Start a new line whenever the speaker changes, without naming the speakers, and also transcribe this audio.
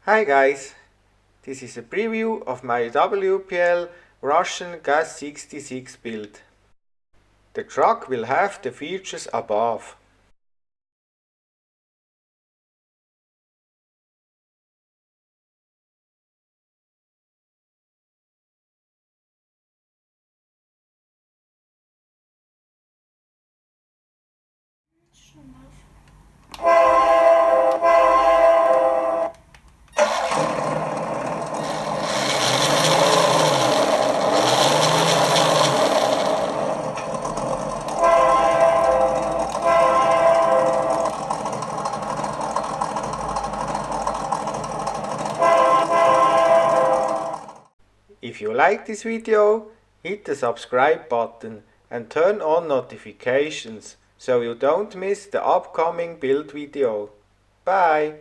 Hi guys, this is a preview of my WPL Russian GAZ-66 build. The truck will have the features above. If you like this video, hit the subscribe button and turn on notifications so you don't miss the upcoming build video. Bye!